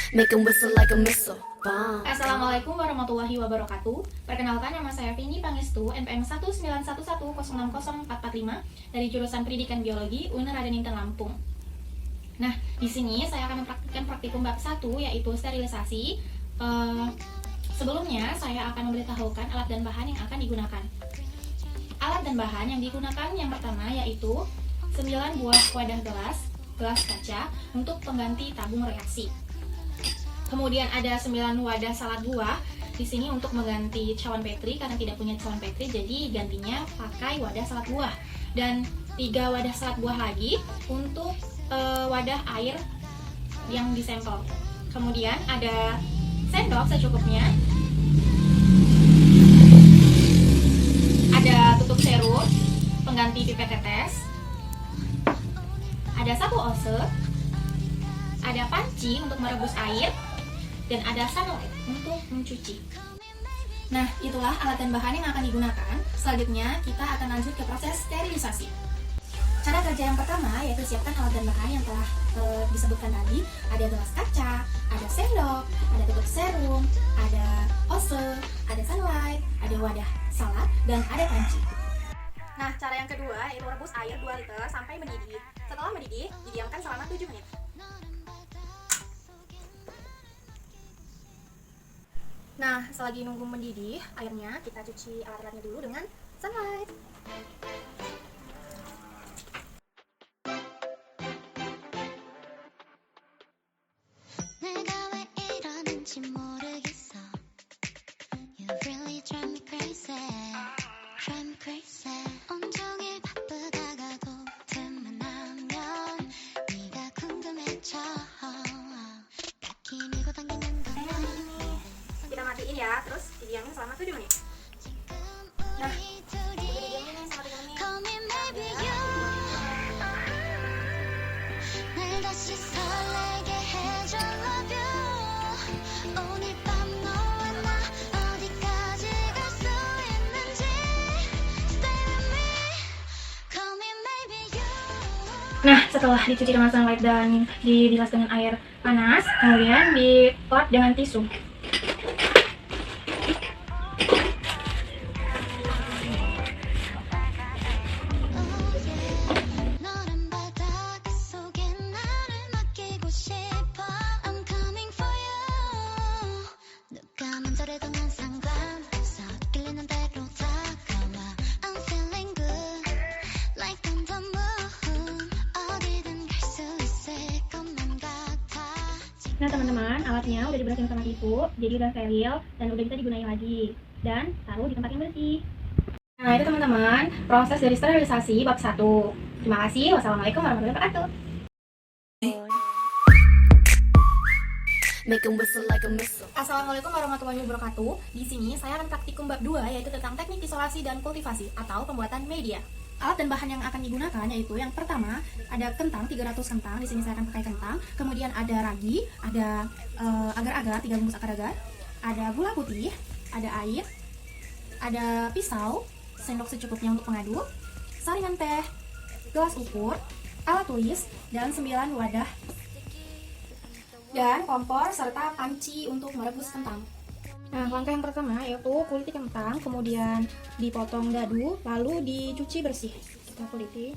Make 'em whistle like a missile. Bomb. Assalamualaikum warahmatullahi wabarakatuh. Perkenalkan, nama saya Vini Pangestu, NPM 191100445 dari jurusan Pendidikan Biologi UIN Raden Inten Lampung. Nah, di sini saya akan mempraktikkan praktikum bab 1 yaitu sterilisasi. Sebelumnya saya akan memberitahukan alat dan bahan yang akan digunakan. Alat dan bahan yang digunakan yang pertama yaitu 9 buah wadah gelas kaca untuk pengganti tabung reaksi. Kemudian ada 9 wadah salad buah di sini untuk mengganti cawan petri karena tidak punya cawan petri, jadi gantinya pakai wadah salad buah. Dan 3 wadah salad buah lagi untuk wadah air yang disampel. Kemudian ada sendok secukupnya. Ada tutup serum pengganti pipet tetes. Ada sapu ose. Ada panci untuk merebus air. Dan ada sunlight untuk mencuci. Nah, itulah alat dan bahan yang akan digunakan. Selanjutnya, kita akan lanjut ke proses sterilisasi. Cara kerja yang pertama yaitu siapkan alat dan bahan yang telah disebutkan tadi. Ada gelas kaca, ada sendok, ada tutup serum, ada ose, ada sunlight, ada wadah salad, dan ada panci. Nah, cara yang kedua yaitu rebus air 2 liter sampai mendidih. Setelah mendidih, didiamkan selama 7 menit. Nah, selagi nunggu mendidih airnya, kita cuci alat-alatnya dulu dengan sunlight. 내가 왜 이러는지 모르겠어. You really drive me crazy. Drive me crazy. 온종일 바쁘다가도 틈만 나면 네가 궁금해져. 딱히 밀고 당기는 건 Kita matiin ya, terus didiamin selama 7 menit. Nah, 우리 둘이 didiamin selama 7 menit. Call me maybe you. 날 다시 설레게 해줘 love you. 오늘 밤 너와 나 어디까지 갈 수 있는지 Stay with me. Call me maybe you. Nah, setelah dicuci dengan sunlight dan dibilas dengan air panas, kemudian dilap dengan tisu. 너란 바닷가 속에 나를 맡기고 싶어. I'm coming for you. 누가 먼저래도 난 상관없어. 끌리는 대로 다가와. I'm feeling good like on the moon. 어디든 갈 수 있을 것만 같아. Nah, teman-teman, alatnya udah dibersihin sama tisu, jadi udah steril dan udah bisa digunakan lagi. Dan taruh di tempat yang bersih. Nah, itu teman-teman, proses dari sterilisasi bab 1. Terima kasih. Wassalamualaikum warahmatullahi wabarakatuh. Make 'em whistle like a missile. Assalamualaikum warahmatullahi wabarakatuh. Di sini saya akan praktikum bab 2 yaitu tentang teknik isolasi dan kultivasi atau pembuatan media. Alat dan bahan yang akan digunakan yaitu yang pertama ada kentang 300 kentang. Di sini saya akan pakai kentang. Kemudian ada ragi, ada agar-agar 3 bungkus agar-agar, ada gula putih, ada air, ada pisau, sendok secukupnya untuk mengaduk, saringan teh, gelas ukur, alat tulis, dan 9 wadah dan kompor serta panci untuk merebus kentang. Nah, langkah yang pertama yaitu kuliti kentang, kemudian dipotong dadu, lalu dicuci bersih. Kita kuliti.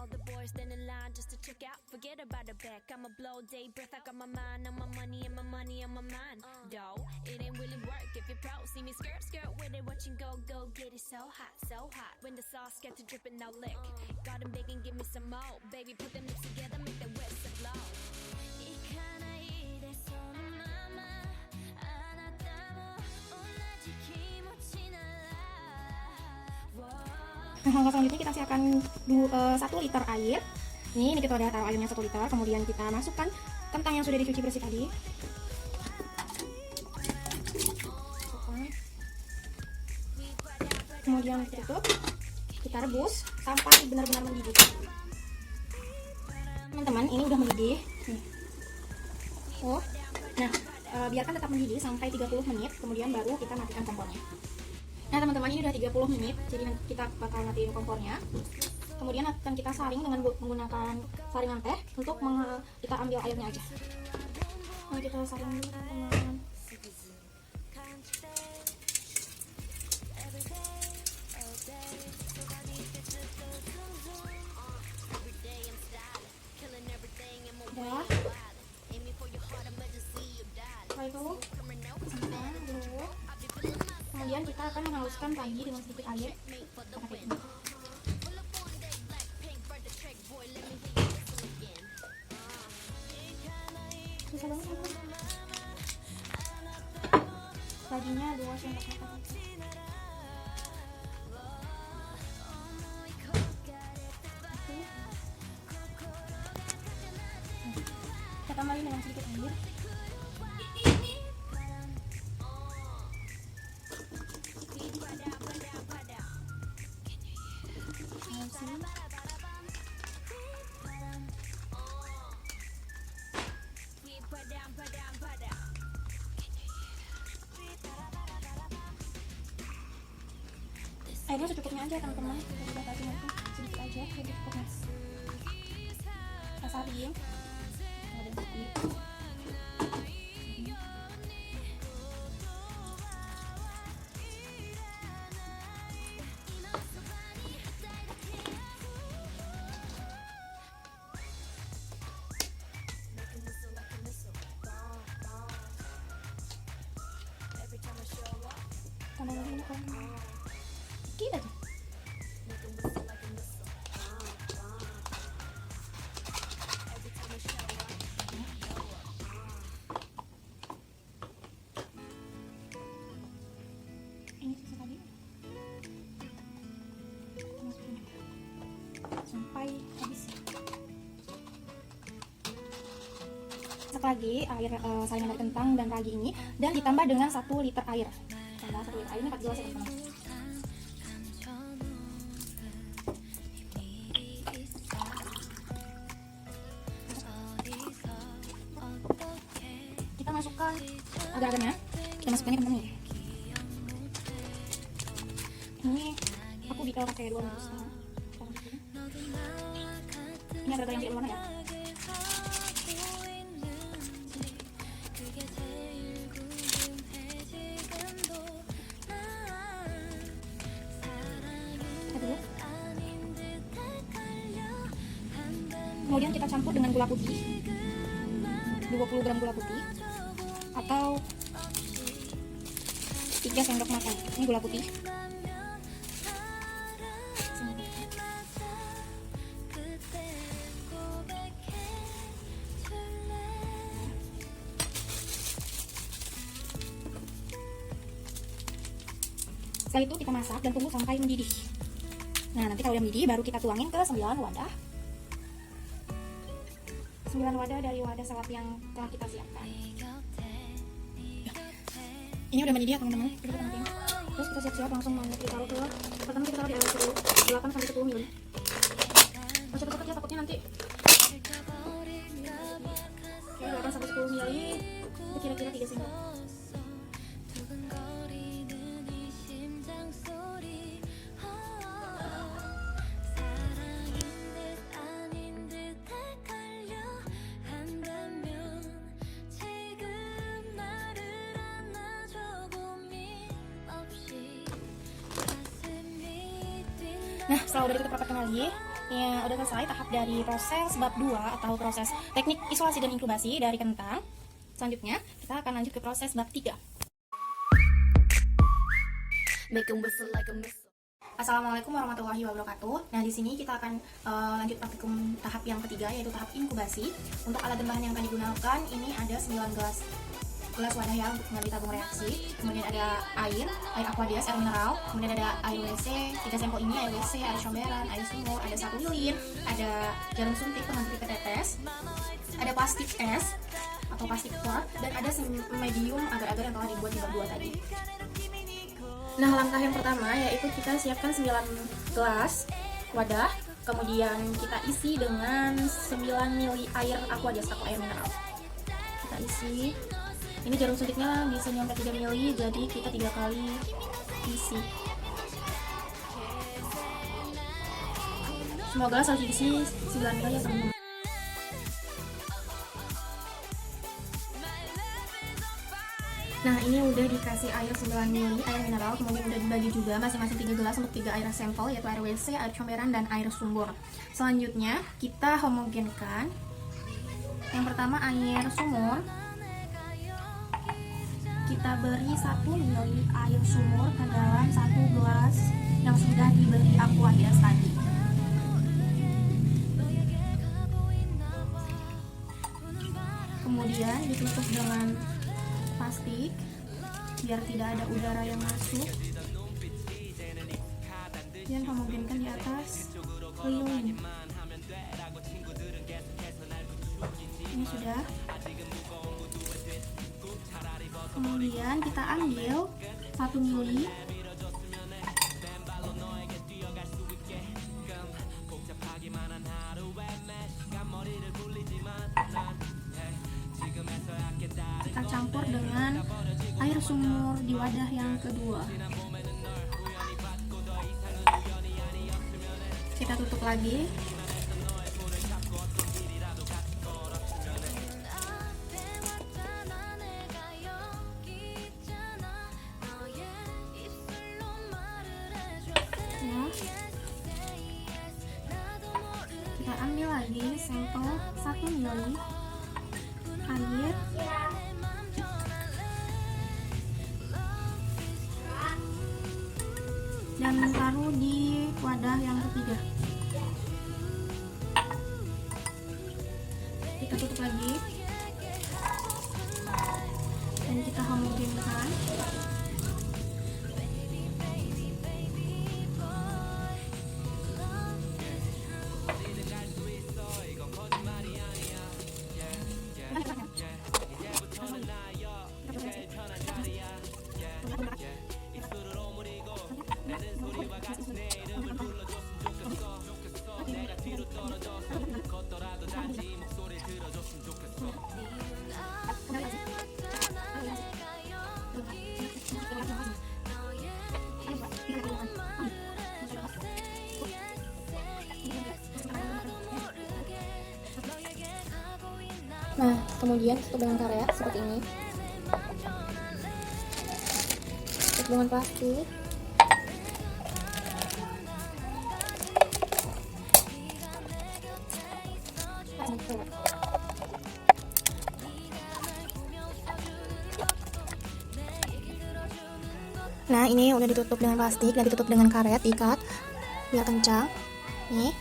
All the boys stand in line just to check out. Forget about the back. I'ma blow day breath. I got my mind on my money and my money on my mind. Though it ain't really work if you pro. See me skirt with it, watching go get it so hot, so hot. When the sauce get to dripping, now lick. Got 'em begging, give me some more, baby. Put them lips together, make that whistle blow. 이카나 이래서 마마 안았다고 올라지 기모치나. Nah, langkah selanjutnya kita siapkan 1 liter air. Ini kita udah taruh airnya 1 liter, kemudian kita masukkan kentang yang sudah dicuci bersih tadi. Kemudian tutup, kita rebus sampai benar-benar mendidih. Teman-teman, ini udah mendidih. Nih. Oh, nah, biarkan tetap mendidih sampai 30 menit, kemudian baru kita matikan kompornya. Nah, teman-teman, ini udah 30 menit, jadi kita bakal matiin kompornya. Kemudian akan kita saring dengan menggunakan saringan teh untuk kita ambil airnya aja. Nah, kita saring dulu teman-teman. Udah. Setelah itu masukkan dulu. Kemudian kita akan menghaluskan lagi dengan sedikit air. Pakai ini. Bisa banget teman-teman. Baginya 2 sendok makan. Kita tambahin dengan sedikit air. Airnya secukupnya aja teman-teman. Kita udah kasih nanti sedikit aja, sedikit cukupnya. Kita saring. Ada sedikit. Tambah lagi ini kan. Dikit aja. Ini sisa tadi. Sampai habis. Masak lagi air saringan dari kentang dan ragi ini dan ditambah dengan 1 liter air. Tambah 1 liter air ini 4 gelas ya teman-teman. Kita masukkan agar-agarnya. Kita masukkannya teman-teman ya. Ini aku pakai 2 bungkus. Ini agar-agar yang di luar ya. Kemudian kita campur dengan gula putih 20 gram gula putih atau 3 sendok makan. Ini gula putih. Setelah itu kita masak dan tunggu sampai mendidih. Nah, nanti kalau udah mendidih baru kita tuangin ke 9 wadah. 9 wadah dari wadah salad yang telah kita siapkan. Ini udah mendidih ya teman-teman. Kita masukin. Terus kita siap-siap langsung mau ditaruh ke. Pertama kita taruh di air suhu 8 sampai 10 ml. Cepet-cepet ya takutnya nanti. Oke, 8 sampai 10 ml. Itu kira-kira 3 sendok. Nah, setelah udah ditutup rapat kembali, ya udah selesai tahap dari proses bab 2 atau proses teknik isolasi dan inkubasi dari kentang. Selanjutnya, kita akan lanjut ke proses bab 3. Make 'em whistle like a missile. Assalamualaikum warahmatullahi wabarakatuh. Nah, di sini kita akan lanjut praktikum tahap yang ketiga, yaitu tahap inkubasi. Untuk alat dan bahan yang akan digunakan, ini ada 9 gelas wadah ya untuk mengambil tabung reaksi. Kemudian ada air aquadias, air mineral. Kemudian ada air WC, 3 sampel ini, air WC, air comberan, air sumur, ada 1 lilin, ada jarum suntik pengambil pipet tetes, ada plastik es atau plastik pour, dan ada medium agar-agar yang telah dibuat di bab 2 tadi. Nah, langkah yang pertama yaitu kita siapkan 9 gelas wadah, kemudian kita isi dengan 9 ml air aquadias atau air mineral. Kita isi. Ini jarum suntiknya bisa nyampe 3 ml, jadi kita 3 kali isi. Semoga satu isi 9 ml ya teman-teman. Nah, ini udah dikasih air 9 ml, air mineral, kemudian udah dibagi juga masing-masing 3 gelas untuk 3 air sampel, yaitu air WC, air comberan, dan air sumur. Selanjutnya, kita homogenkan. Yang pertama air sumur. Kita beri 1 ml air sumur ke dalam 1 gelas yang sudah diberi aqua hias tadi. Kemudian ditutup dengan plastik biar tidak ada udara yang masuk, dan homogenkan di atas lilin. Ini sudah. Kemudian kita ambil 1 ml kita campur dengan air sumur di wadah yang kedua. Kita tutup lagi. Ya. Kita ambil lagi sampel 1 ml air. Dan taruh di wadah yang ketiga. Kita tutup lagi dan kita homogenkan. Nah, kemudian tutup dengan karet seperti ini. Tutup dengan plastik. Nah, ini udah ditutup dengan plastik dan ditutup dengan karet, diikat biar kencang. Nih.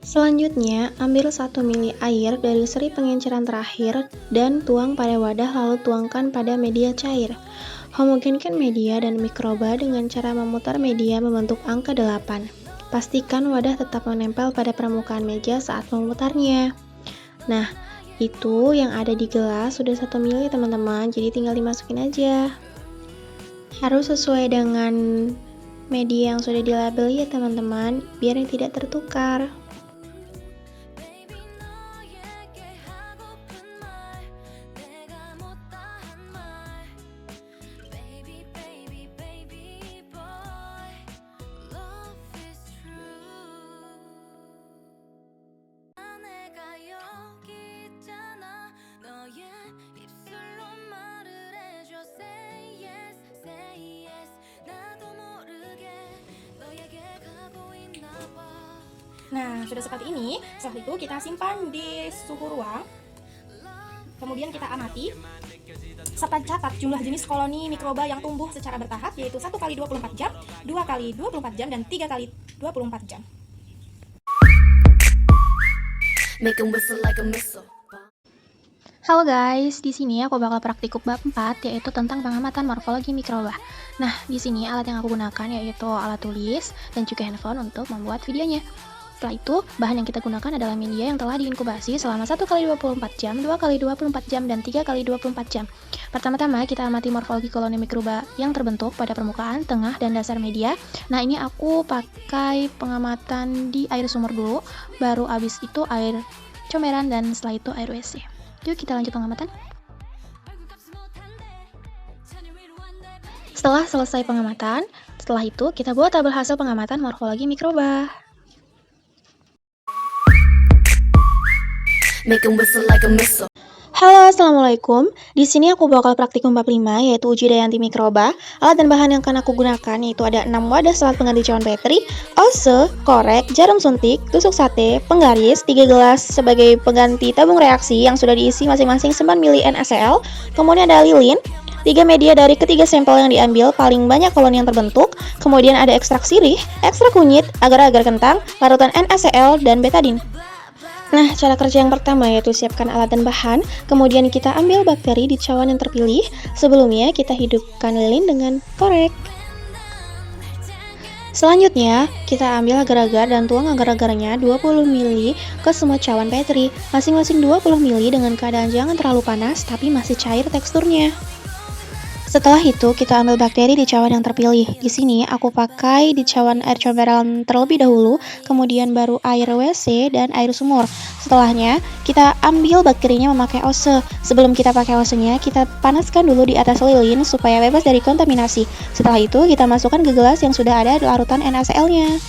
Selanjutnya, ambil 1 ml air dari seri pengenceran terakhir dan tuang pada wadah lalu tuangkan pada media cair. Homogenkan media dan mikroba dengan cara memutar media membentuk angka 8. Pastikan wadah tetap menempel pada permukaan meja saat memutarnya. Nah, itu yang ada di gelas sudah 1 ml teman-teman, jadi tinggal dimasukin aja. Harus sesuai dengan media yang sudah dilabel ya teman-teman, biar tidak tertukar. Nah, sudah seperti ini. Setelah itu kita simpan di suhu ruang. Kemudian kita amati serta catat jumlah jenis koloni mikroba yang tumbuh secara bertahap, yaitu 1 kali 24 jam, 2 kali 24 jam, dan 3 kali 24 jam. Make 'em whistle like a missile. Halo guys, di sini aku bakal praktikum bab 4 yaitu tentang pengamatan morfologi mikroba. Nah, di sini alat yang aku gunakan yaitu alat tulis dan juga handphone untuk membuat videonya. Setelah itu, bahan yang kita gunakan adalah media yang telah diinkubasi selama 1 kali 24 jam, 2 kali 24 jam, dan 3 kali 24 jam. Pertama-tama, kita amati morfologi koloni mikroba yang terbentuk pada permukaan, tengah, dan dasar media. Nah, ini aku pakai pengamatan di air sumur dulu, baru abis itu air comberan, dan setelah itu air WC. Yuk kita lanjut pengamatan. Setelah selesai pengamatan, setelah itu kita buat tabel hasil pengamatan morfologi mikroba. Make 'em whistle like a missile. Halo, assalamualaikum. Di sini aku bakal praktikum bab 5, yaitu uji daya anti mikroba. Alat dan bahan yang akan aku gunakan yaitu ada 6 wadah selat pengganti cawan Petri, ose, korek, jarum suntik, tusuk sate, penggaris, 3 gelas sebagai pengganti tabung reaksi yang sudah diisi masing-masing 9 mili NaCl, kemudian ada lilin, 3 media dari ketiga sampel yang diambil, paling banyak koloni yang terbentuk, kemudian ada ekstrak sirih, ekstrak kunyit, agar-agar kentang, larutan NaCl, dan betadin. Nah, cara kerja yang pertama yaitu siapkan alat dan bahan, kemudian kita ambil bakteri di cawan yang terpilih. Sebelumnya kita hidupkan lilin dengan korek. Selanjutnya, kita ambil agar-agar dan tuang agar-agarnya 20 ml ke semua cawan Petri, masing-masing 20 ml dengan keadaan jangan terlalu panas tapi masih cair teksturnya. Setelah itu, kita ambil bakteri di cawan yang terpilih. Di sini aku pakai di cawan air comberan terlebih dahulu, kemudian baru air WC dan air sumur. Setelahnya, kita ambil bakterinya memakai ose. Sebelum kita pakai osenya, kita panaskan dulu di atas lilin supaya bebas dari kontaminasi. Setelah itu, kita masukkan ke gelas yang sudah ada larutan NaCl-nya.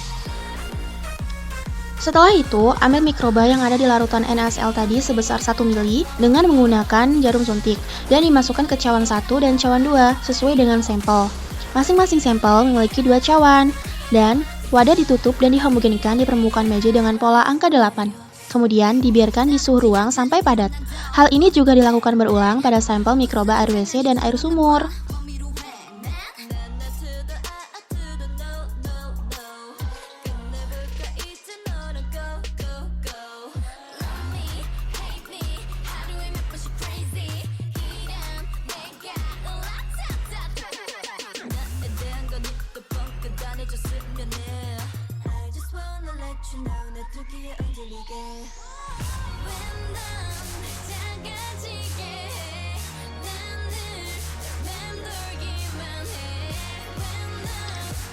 Setelah itu, ambil mikroba yang ada di larutan NaCl tadi sebesar 1 ml dengan menggunakan jarum suntik dan dimasukkan ke cawan 1 dan cawan 2 sesuai dengan sampel. Masing-masing sampel memiliki 2 cawan dan wadah ditutup dan dihomogenikan di permukaan meja dengan pola angka 8. Kemudian dibiarkan di suhu ruang sampai padat. Hal ini juga dilakukan berulang pada sampel mikroba air WC dan air sumur.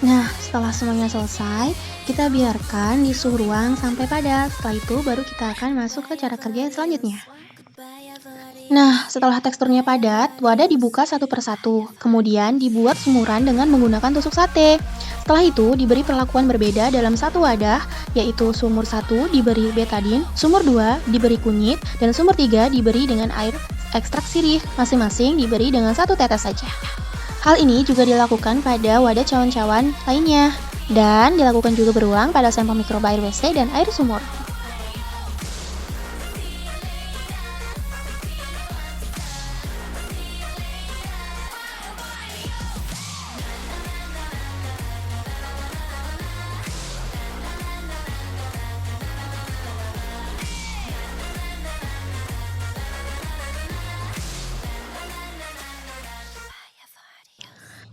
Nah, setelah semuanya selesai, kita biarkan di suhu ruang sampai padat. Setelah itu baru kita akan masuk ke cara kerja selanjutnya. Nah, setelah teksturnya padat, wadah dibuka satu persatu. Kemudian dibuat sumuran dengan menggunakan tusuk sate. Setelah itu diberi perlakuan berbeda dalam satu wadah, yaitu sumur 1 diberi betadin, sumur 2 diberi kunyit, dan sumur 3 diberi dengan air ekstrak sirih, masing-masing diberi dengan 1 tetes saja. Hal ini juga dilakukan pada wadah cawan-cawan lainnya, dan dilakukan juga berulang pada sampel mikroba air WC dan air sumur.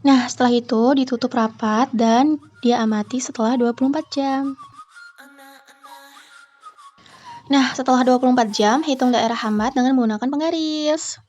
Nah, setelah itu ditutup rapat dan diamati setelah 24 jam. Nah, setelah 24 jam, hitung daerah hambat dengan menggunakan penggaris.